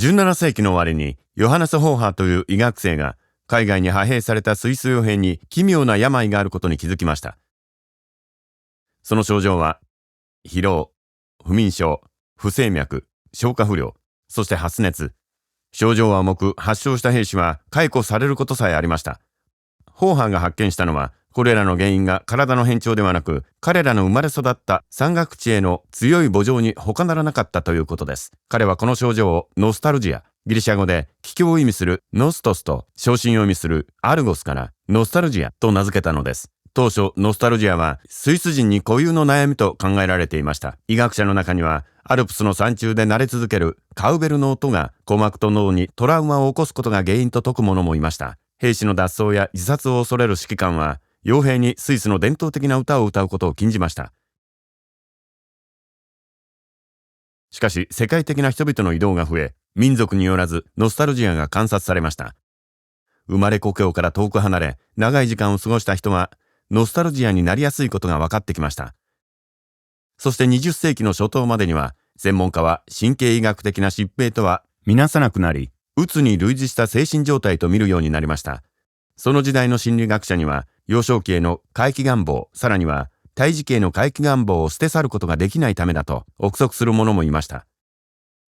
17世紀の終わりにヨハネス・ホーハーという医学生が海外に派兵されたスイス傭兵に奇妙な病があることに気づきました。その症状は疲労、不眠症、不整脈、消化不良、そして発熱。症状は重く、発症した兵士は解雇されることさえありました。ホーハーが発見したのは、これらの原因が体の変調ではなく、彼らの生まれ育った山岳地への強い慕情に他ならなかったということです。彼はこの症状をノスタルジア、ギリシャ語で帰郷を意味するノストスと昇進を意味するアルゴスからノスタルジアと名付けたのです。当初、ノスタルジアはスイス人に固有の悩みと考えられていました。医学者の中には、アルプスの山中で慣れ続けるカウベルの音が鼓膜と脳にトラウマを起こすことが原因と説く者もいました。兵士の脱走や自殺を恐れる指揮官は、傭兵にスイスの伝統的な歌を歌うことを禁じました。しかし、世界的な人々の移動が増え、民族によらずノスタルジアが観察されました。生まれ故郷から遠く離れ、長い時間を過ごした人は、ノスタルジアになりやすいことが分かってきました。そして20世紀の初頭までには、専門家は神経医学的な疾病とは見なさなくなり、うつに類似した精神状態と見るようになりました。その時代の心理学者には、幼少期への回帰願望、さらには胎児期への回帰願望を捨て去ることができないためだと憶測する者もいました。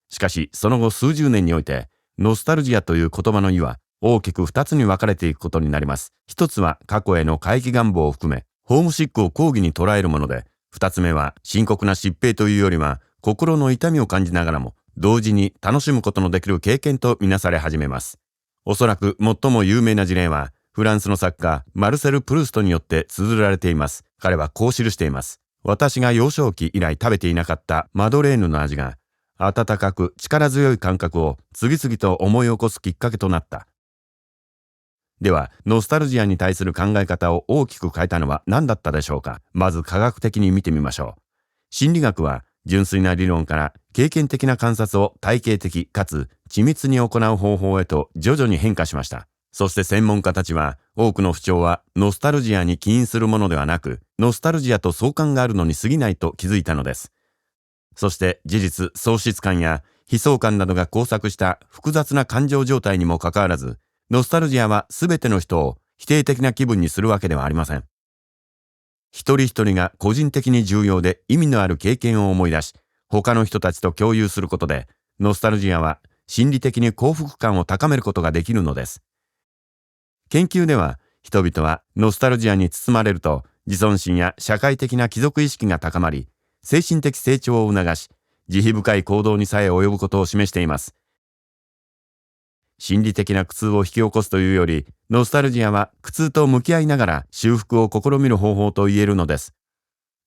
しかし、その後数十年において、ノスタルジアという言葉の意は大きく2つに分かれていくことになります。一つは過去への回帰願望を含め、ホームシックを講義に捉えるもので、二つ目は深刻な疾病というよりは、心の痛みを感じながらも、同時に楽しむことのできる経験とみなされ始めます。おそらく最も有名な事例は、フランスの作家マルセル・プルーストによって綴られています。彼はこう記しています。私が幼少期以来食べていなかったマドレーヌの味が、温かく力強い感覚を次々と思い起こすきっかけとなった。では、ノスタルジアに対する考え方を大きく変えたのは何だったでしょうか。まず科学的に見てみましょう。心理学は純粋な理論から経験的な観察を体系的かつ緻密に行う方法へと徐々に変化しました。そして専門家たちは、多くの不調はノスタルジアに起因するものではなく、ノスタルジアと相関があるのに過ぎないと気づいたのです。そして事実、喪失感や悲壮感などが交錯した複雑な感情状態にもかかわらず、ノスタルジアは全ての人を否定的な気分にするわけではありません。一人一人が個人的に重要で意味のある経験を思い出し、他の人たちと共有することで、ノスタルジアは心理的に幸福感を高めることができるのです。研究では、人々はノスタルジアに包まれると、自尊心や社会的な帰属意識が高まり、精神的成長を促し、慈悲深い行動にさえ及ぶことを示しています。心理的な苦痛を引き起こすというより、ノスタルジアは苦痛と向き合いながら修復を試みる方法と言えるのです。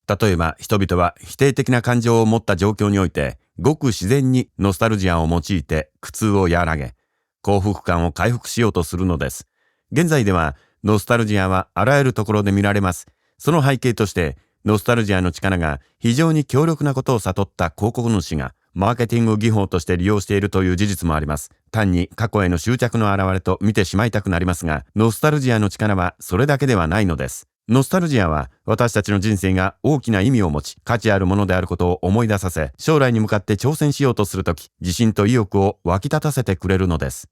例えば、人々は否定的な感情を持った状況において、ごく自然にノスタルジアを用いて苦痛を和らげ、幸福感を回復しようとするのです。現在では、ノスタルジアはあらゆるところで見られます。その背景として、ノスタルジアの力が非常に強力なことを悟った広告主が、マーケティング技法として利用しているという事実もあります。単に過去への執着の表れと見てしまいたくなりますが、ノスタルジアの力はそれだけではないのです。ノスタルジアは私たちの人生が大きな意味を持ち、価値あるものであることを思い出させ、将来に向かって挑戦しようとするとき、自信と意欲を湧き立たせてくれるのです。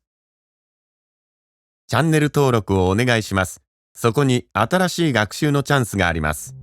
チャンネル登録をお願いします。そこに新しい学習のチャンスがあります。